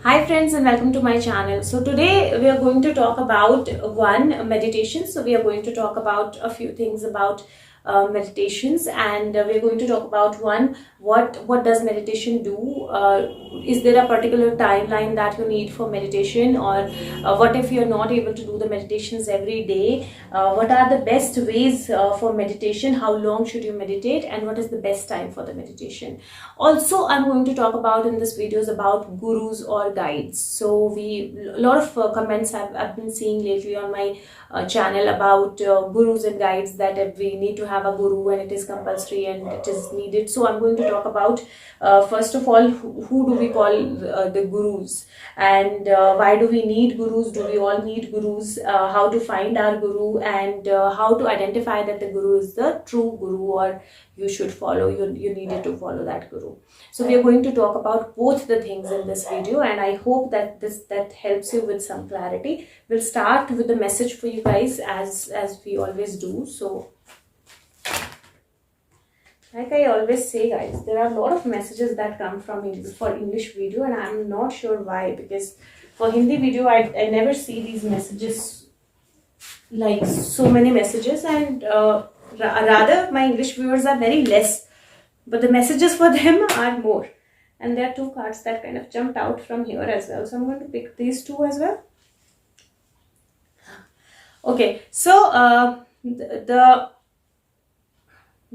Hi friends and welcome to my channel. So today we are going to talk about one meditation. So we are going to talk about a few things about meditations, and we are going to talk about one, what does meditation do? Is there a particular timeline that you need for meditation, or what if you're not able to do the meditations every day? What are the best ways for meditation? How long should you meditate, and what is the best time for the meditation? Also, I'm going to talk about in this videos about gurus or guides. So a lot of comments I've been seeing lately on my channel about gurus and guides, that if we need to have a guru and it is compulsory and it is needed. So I'm going to talk about first of all, who do we call the gurus, and why do we need gurus? Do we all need gurus? How to find our guru, and how to identify that the guru is the true guru, or you should follow, you needed to follow that guru. So we are going to talk about both the things in this video, and I hope that that helps you with some clarity. We'll start with the message for you guys as we always do. So like I always say, guys, there are a lot of messages that come from English video, and I'm not sure why, because for Hindi video I never see these messages, like so many messages, and rather my English viewers are very less, but the messages for them are more. And there are two cards that kind of jumped out from here as well, so I'm going to pick these two as well. Okay, so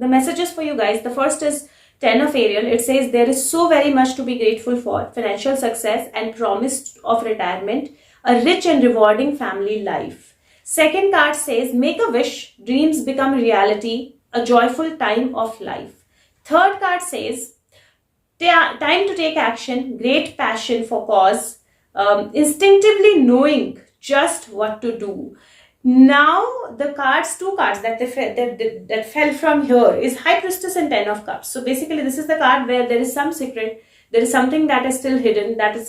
the messages for you guys, the first is 10 of Ariel. It says there is so very much to be grateful for: financial success and promise of retirement, a rich and rewarding family life. Second card says make a wish, dreams become reality, a joyful time of life. Third card says time to take action, great passion for cause, instinctively knowing just what to do. Now the two cards that fell from here is High Priestess and 10 of Cups. So basically this is the card where there is some secret, there is something that is still hidden, that is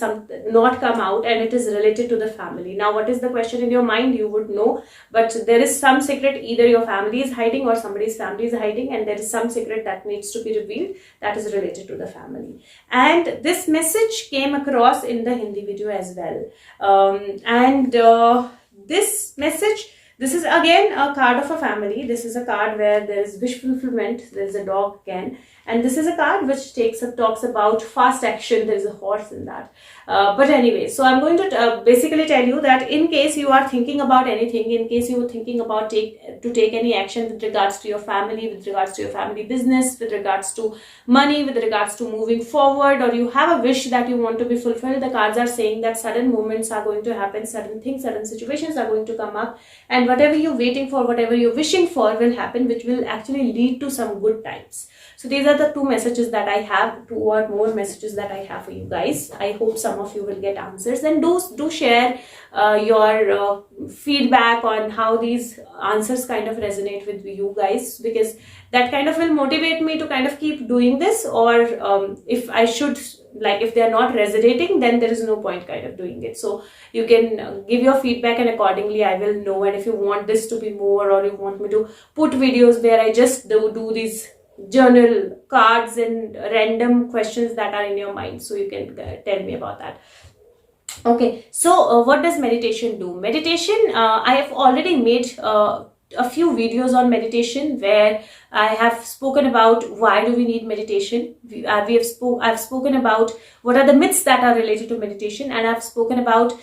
not come out, and it is related to the family. Now what is the question in your mind, you would know, but there is some secret either your family is hiding or somebody's family is hiding, and there is some secret that needs to be revealed that is related to the family. And this message came across in the Hindi video as well. This message, this is again a card of a family. This is a card where there is wish fulfillment. There is a dog again, and this is a card which talks about fast action. There is a horse in that. But anyway, so I'm going to basically tell you that in case you are thinking about anything, in case you are thinking about to take any action with regards to your family, with regards to your family business, with regards to money, with regards to moving forward, or you have a wish that you want to be fulfilled, the cards are saying that sudden moments are going to happen, sudden things, sudden situations are going to come up, and whatever you're waiting for, whatever you're wishing for will happen, which will actually lead to some good times. So these are the two messages that I have, two or more messages that I have for you guys. I hope some of you will get answers, and do share your feedback on how these answers kind of resonate with you guys, because that kind of will motivate me to kind of keep doing this, or if I should, like, if they are not resonating, then there is no point kind of doing it. So you can give your feedback, and accordingly I will know. And if you want this to be more, or you want me to put videos where I just do these journal cards and random questions that are in your mind, so you can tell me about that. Okay, so what does meditation do? Meditation, I have already made a few videos on meditation where I have spoken about why do we need meditation. I've spoken about what are the myths that are related to meditation, and I've spoken about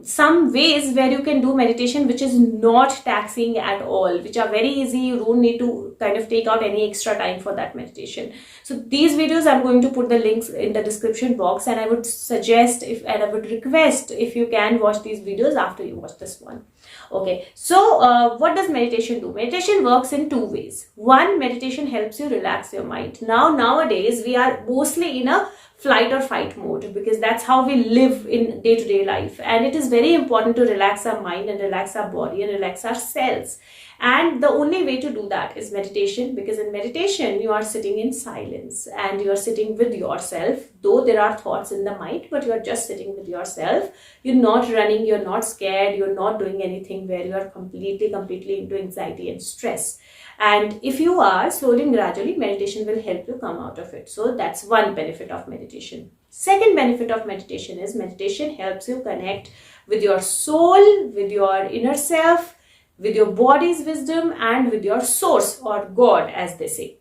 some ways where you can do meditation which is not taxing at all, which are very easy. You don't need to kind of take out any extra time for that meditation. So these videos, I'm going to put the links in the description box, and I would suggest and I would request if you can watch these videos after you watch this one. Okay, so what does meditation do? Meditation works in two ways. One, meditation helps you relax your mind. Nowadays we are mostly in a flight or fight mode, because that's how we live in day-to-day life, and it is very important to relax our mind and relax our body and relax our cells. And the only way to do that is meditation, because in meditation you are sitting in silence and you are sitting with yourself. Though there are thoughts in the mind, but you are just sitting with yourself. You're not running, you're not scared, you're not doing anything where you are completely into anxiety and stress. And if you are, slowly and gradually meditation will help you come out of it. So that's one benefit of meditation. Second benefit of meditation is meditation helps you connect with your soul, with your inner self, with your body's wisdom, and with your source or God, as they say.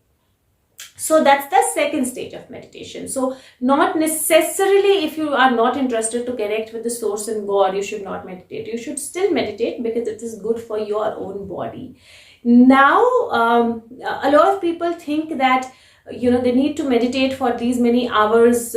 So that's the second stage of meditation. So not necessarily, if you are not interested to connect with the source and God, you should not meditate. You should still meditate because it is good for your own body. Now, a lot of people think that they need to meditate for these many hours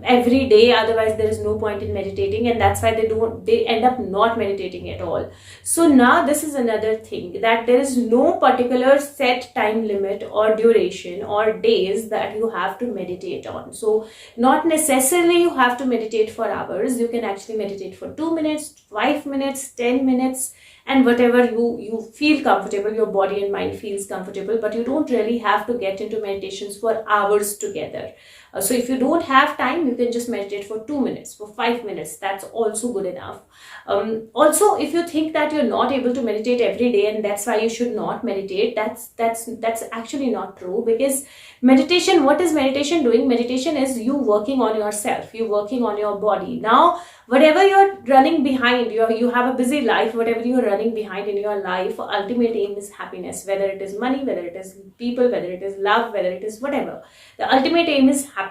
every day, otherwise there is no point in meditating, and that's why they end up not meditating at all. So now this is another thing, that there is no particular set time limit or duration or days that you have to meditate on. So not necessarily you have to meditate for hours. You can actually meditate for 2 minutes, 5 minutes, 10 minutes, and whatever you feel comfortable, your body and mind feels comfortable, but you don't really have to get into meditations for hours together. So if you don't have time, you can just meditate for 2 minutes, for 5 minutes. That's also good enough. Also, if you think that you're not able to meditate every day and that's why you should not meditate, that's actually not true. Because meditation, what is meditation doing? Meditation is you working on yourself, you working on your body. Now, whatever you're running behind, you have a busy life, whatever you're running behind in your life, ultimate aim is happiness, whether it is money, whether it is people, whether it is love, whether it is whatever. The ultimate aim is happiness.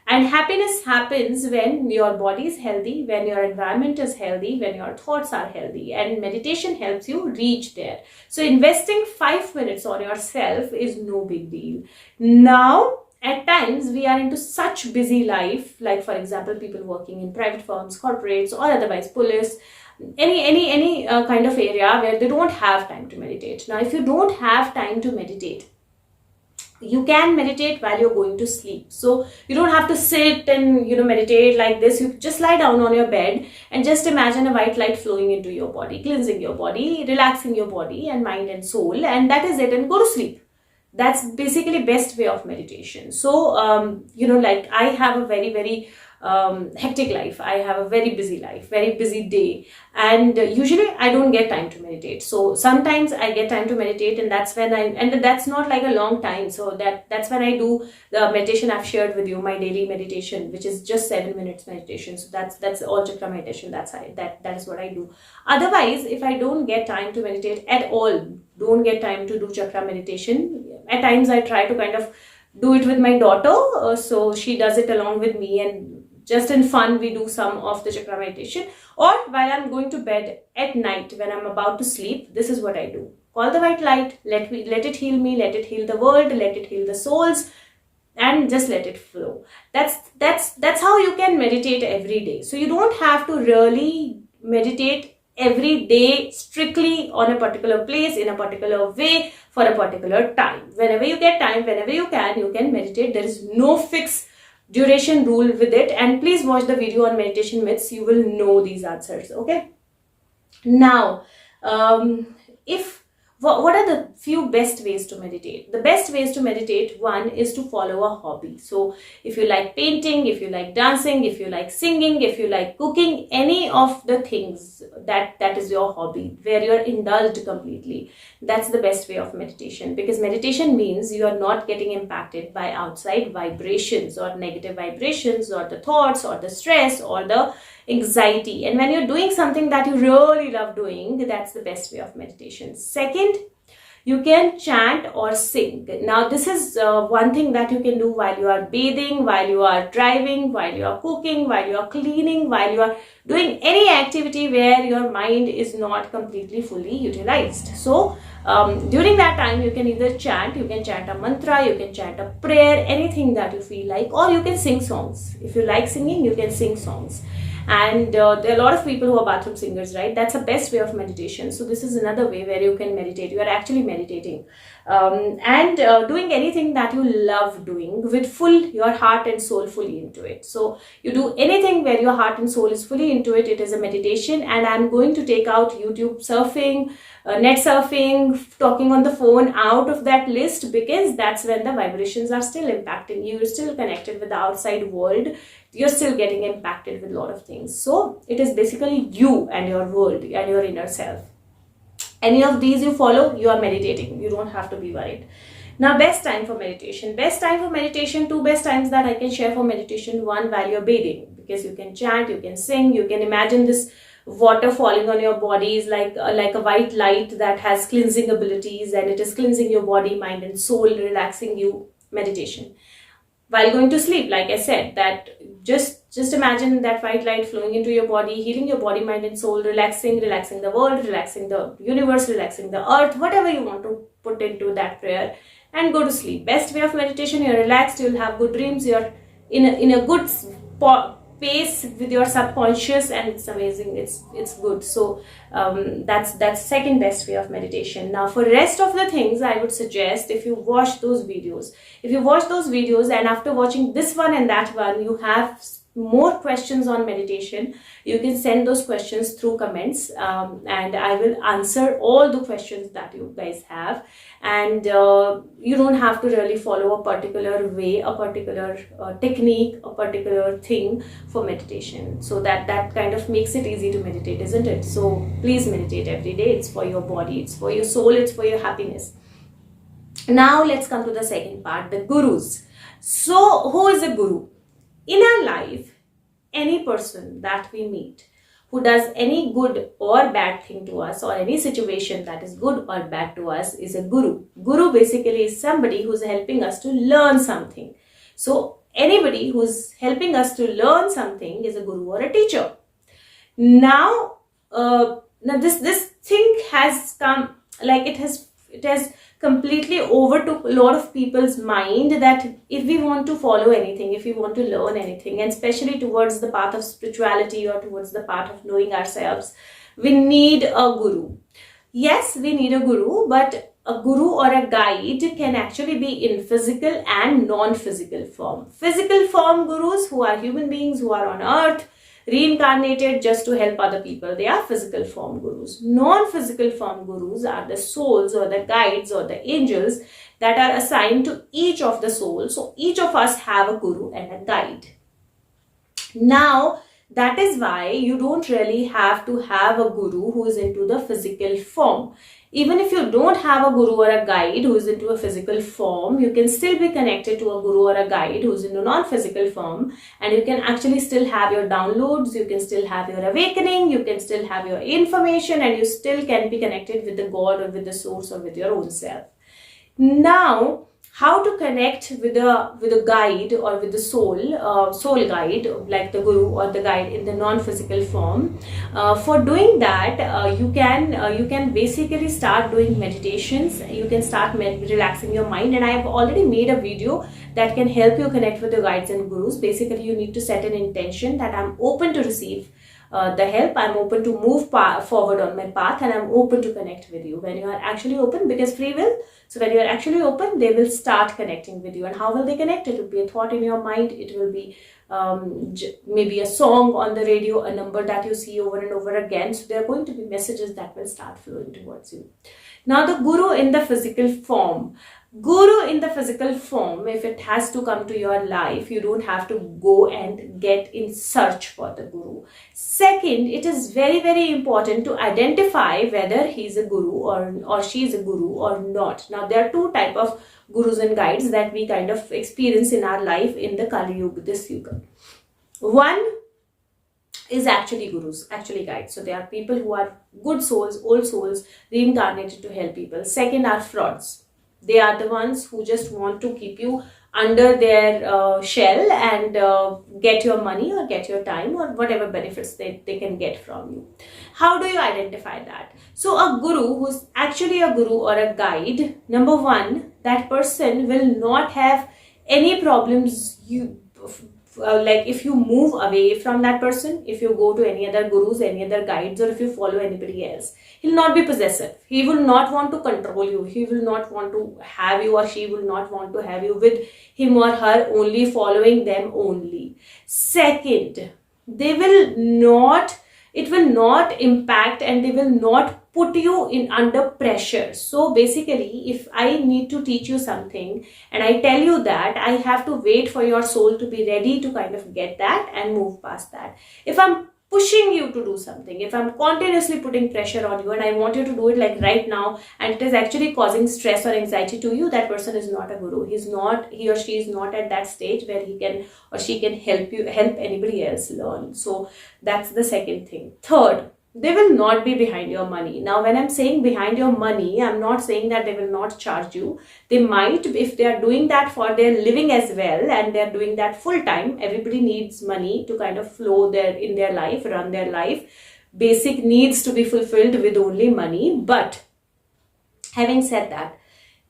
And happiness happens when your body is healthy, when your environment is healthy, when your thoughts are healthy, and meditation helps you reach there. So investing 5 minutes on yourself is no big deal. Now, at times we are into such busy life, like for example, people working in private firms, corporates, or otherwise police, any kind of area where they don't have time to meditate. Now, if you don't have time to meditate, you can meditate while you're going to sleep. So you don't have to sit and meditate like this. You just lie down on your bed and just imagine a white light flowing into your body, cleansing your body, relaxing your body and mind and soul, and that is it, and go to sleep. That's basically best way of meditation. So like I have a very hectic life. I have a very busy life, very busy day, and usually I don't get time to meditate. So sometimes I get time to meditate, and that's when and that's not like a long time. So that's when I do the meditation I've shared with you, my daily meditation, which is just 7 minutes meditation. So that's all chakra meditation. That is what I do. Otherwise, if I don't get time to meditate at all, don't get time to do chakra meditation, at times I try to kind of do it with my daughter. So she does it along with me, and just in fun, we do some of the chakra meditation. Or while I'm going to bed at night, when I'm about to sleep, this is what I do. Call the white light, let it heal me, let it heal the world, let it heal the souls, and just let it flow. That's how you can meditate every day. So you don't have to really meditate every day strictly on a particular place, in a particular way, for a particular time. Whenever you get time, whenever you can meditate. There is no fixed duration rule with it, and please watch the video on meditation myths. You will know these answers. Okay, now what are the few best ways to meditate? The best ways to meditate, one is to follow a hobby. So if you like painting, if you like dancing, if you like singing, if you like cooking, any of the things that is your hobby, where you're indulged completely, that's the best way of meditation. Because meditation means you are not getting impacted by outside vibrations or negative vibrations or the thoughts or the stress or the anxiety. And when you're doing something that you really love doing, that's the best way of meditation. Second, you can chant or sing. Now, this is one thing that you can do while you are bathing, while you are driving, while you are cooking, while you are cleaning, while you are doing any activity where your mind is not completely fully utilized. So during that time, you can either chant, you can chant a mantra, you can chant a prayer, anything that you feel like, or you can sing songs. If you like singing, you can sing songs. And there are a lot of people who are bathroom singers, right? That's the best way of meditation. So this is another way where you can meditate. You are actually meditating and doing anything that you love doing with your heart and soul fully into it. So you do anything where your heart and soul is fully into it. It is a meditation. And I'm going to take out YouTube surfing, net surfing, talking on the phone out of that list, because that's when the vibrations are still impacting you. You're still connected with the outside world. You're still getting impacted with a lot of things. So it is basically you and your world and your inner self. Any of these you follow, you are meditating. You don't have to be worried. Now, best time for meditation. Best time for meditation, two best times that I can share for meditation. One, while you're bathing, because you can chant, you can sing, you can imagine this water falling on your body is like a white light that has cleansing abilities, and it is cleansing your body, mind and soul, relaxing you. Meditation. While going to sleep, like I said, that just imagine that white light flowing into your body, healing your body, mind and soul, relaxing the world, relaxing the universe, relaxing the earth, whatever you want to put into that prayer, and go to sleep. Best way of meditation, you're relaxed, you'll have good dreams, you're in a good pace with your subconscious, and it's amazing, it's good. So that's second best way of meditation. Now, for rest of the things, I would suggest, if you watch those videos and after watching this one and that one, you have more questions on meditation, you can send those questions through comments, and I will answer all the questions that you guys have. And you don't have to really follow a particular way, a particular technique, a particular thing for meditation. So that kind of makes it easy to meditate, isn't it? So please meditate every day. It's for your body, it's for your soul, it's for your happiness. Now let's come to the second part, the gurus. So who is a guru? In our life, any person that we meet who does any good or bad thing to us, or any situation that is good or bad to us, is a guru. Guru basically is somebody who's helping us to learn something. So anybody who's helping us to learn something is a guru or a teacher. Now this thing has come, like it has completely overtook a lot of people's mind, that if we want to follow anything, if we want to learn anything, and especially towards the path of spirituality or towards the path of knowing ourselves, we need a guru. Yes, we need a guru, but a guru or a guide can actually be in physical and non-physical form. Physical form gurus, who are human beings who are on earth, reincarnated just to help other people, they are physical form gurus. Non-physical form gurus are the souls or the guides or the angels that are assigned to each of the souls. So each of us have a guru and a guide. Now that is why you don't really have to have a guru who is into the physical form. Even if you don't have a guru or a guide who is into a physical form, you can still be connected to a guru or a guide who is into non-physical form, and you can actually still have your downloads, you can still have your awakening, you can still have your information, and you still can be connected with the God or with the source or with your own self. Now, how to connect with a guide or with the soul guide, like the guru or the guide in the non-physical form. For doing that, you can basically start doing meditations. You can start relaxing your mind, and I have already made a video that can help you connect with the guides and gurus. Basically, you need to set an intention that I'm open to receive the help, I'm open to move forward on my path, and I'm open to connect with you. When you are actually open, because free will, so when you are actually open, they will start connecting with you. And how will they connect? It will be a thought in your mind, it will be maybe a song on the radio, a number that you see over and over again. So there are going to be messages that will start flowing towards you. Now, the guru in the physical form. Guru in the physical form, if it has to come to your life, you don't have to go and get in search for the guru. Second, it is very, very important to identify whether he's a guru or she is a guru or not. Now, there are two types of gurus and guides that we kind of experience in our life in the Kali Yuga, this Yuga. One is actually gurus, actually guides. So they are people who are good souls, old souls, reincarnated to help people. Second are frauds. They are the ones who just want to keep you under their shell and get your money or get your time or whatever benefits they can get from you. How do you identify that? So a guru who's actually a guru or a guide, number one, that person will not have any problems like if you move away from that person, if you go to any other gurus, any other guides, or if you follow anybody else, he'll not be possessive. He will not want to control you. He will not want to have you, or she will not want to have you with him or her only, following them only. Second, it will not impact, and they will not put you in under pressure. So basically, if I need to teach you something and I tell you that, I have to wait for your soul to be ready to kind of get that and move past that. If I'm pushing you to do something, if I'm continuously putting pressure on you and I want you to do it like right now, and it is actually causing stress or anxiety to you, that person is not a guru. He or she is not at that stage where he can or she can help anybody else learn. So that's the second thing. Third, they will not be behind your money. Now, when I'm saying behind your money, I'm not saying that they will not charge you. They might, if they are doing that for their living as well, and they're doing that full time. Everybody needs money to kind of flow in their life, run their life. Basic needs to be fulfilled with only money. But having said that,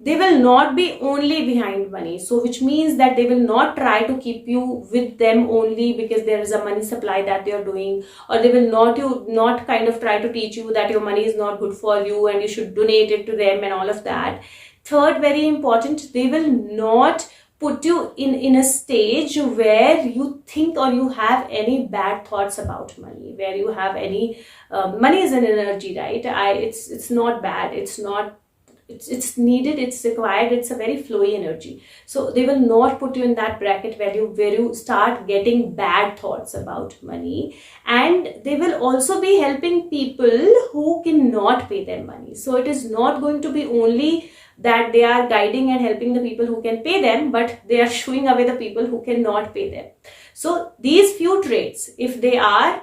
they will not be only behind money. So which means that they will not try to keep you with them only because there is a money supply that they are doing, or they will not kind of try to teach you that your money is not good for you and you should donate it to them and all of that. Third, very important, they will not put you in a stage where you think or you have any bad thoughts about money, where you have any money is an energy, right? It's not bad, it's needed, it's required, it's a very flowy energy. So they will not put you in that bracket where you start getting bad thoughts about money. And they will also be helping people who cannot pay them money. So it is not going to be only that they are guiding and helping the people who can pay them, but they are shooing away the people who cannot pay them. So these few traits, if they are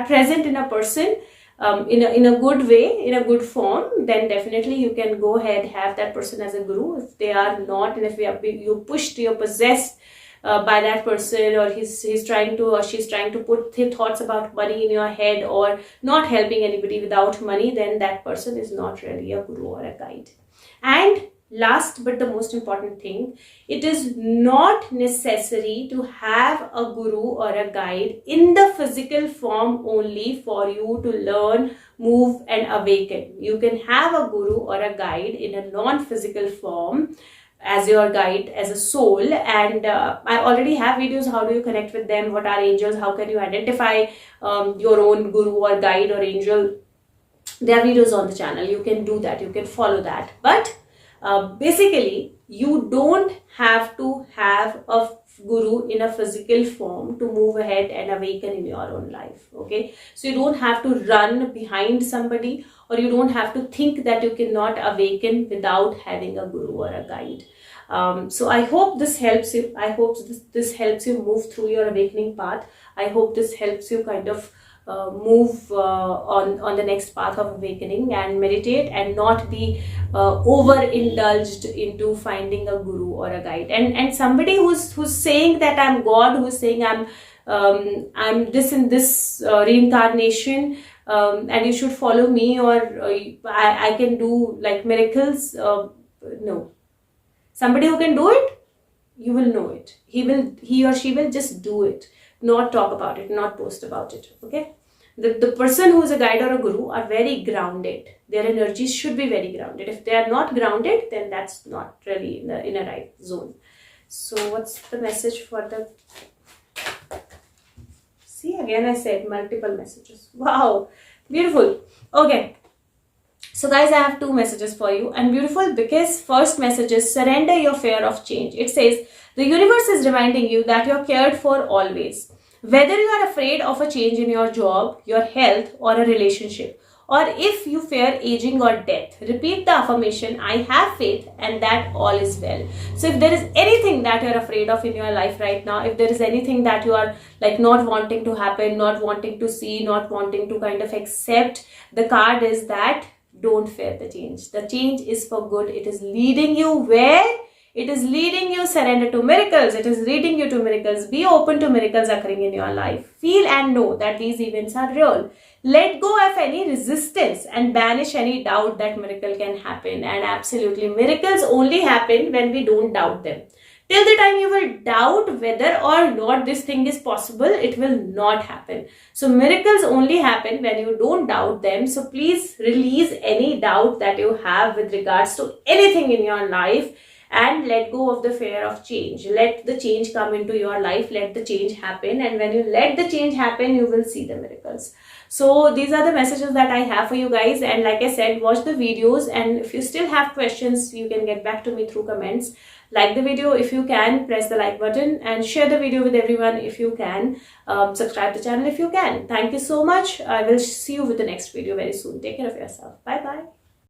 present in a person, in a good way, in a good form, then definitely you can go ahead, have that person as a guru. If they are not, and if you're pushed, you're possessed by that person, or he's trying to or she's trying to put thoughts about money in your head, or not helping anybody without money, then that person is not really a guru or a guide. And last but the most important thing, it is not necessary to have a guru or a guide in the physical form only for you to learn, move and awaken. You can have a guru or a guide in a non-physical form as your guide, as a soul. And I already have videos, how do you connect with them, what are angels, how can you identify your own guru or guide or angel. There are videos on the channel, you can do that, you can follow that. But basically, you don't have to have a guru in a physical form to move ahead and awaken in your own life. Okay, so you don't have to run behind somebody, or you don't have to think that you cannot awaken without having a guru or a guide. So I hope this helps you. I hope this helps you move through your awakening path. I hope this helps you kind of move on the next path of awakening, and meditate and not be overindulged into finding a guru or a guide. And somebody who's saying that I'm God, who's saying I'm this in this reincarnation, and you should follow me, or I can do like miracles. No, somebody who can do it, you will know it. He or she will just do it, not talk about it, not post about it. Okay, the person who is a guide or a guru are very grounded. Their energies should be very grounded. If they are not grounded, then that's not really in a right zone. So what's the message for the... See, again I said multiple messages. Wow, beautiful. Okay, so guys, I have two messages for you, and beautiful because first message is surrender your fear of change. It says the universe is reminding you that you're cared for always. Whether you are afraid of a change in your job, your health or a relationship, or if you fear aging or death, repeat the affirmation, I have faith and that all is well. So if there is anything that you're afraid of in your life right now, if there is anything that you are like not wanting to happen, not wanting to see, not wanting to kind of accept, the card is that don't fear the change. The change is for good. It is leading you where? It is leading you. Surrender to miracles. It is leading you to miracles. Be open to miracles occurring in your life. Feel and know that these events are real. Let go of any resistance and banish any doubt that miracle can happen. And absolutely, miracles only happen when we don't doubt them. Till the time you will doubt whether or not this thing is possible, it will not happen. So miracles only happen when you don't doubt them. So please release any doubt that you have with regards to anything in your life, and let go of the fear of change. Let the change come into your life, let the change happen, and when you let the change happen, you will see the miracles. So these are the messages that I have for you guys, and like I said, watch the videos, and if you still have questions, you can get back to me through comments. Like the video if you can, press the like button, and share the video with everyone if you can. Subscribe to the channel if you can. Thank you so much. I will see you with the next video very soon. Take care of yourself. Bye bye.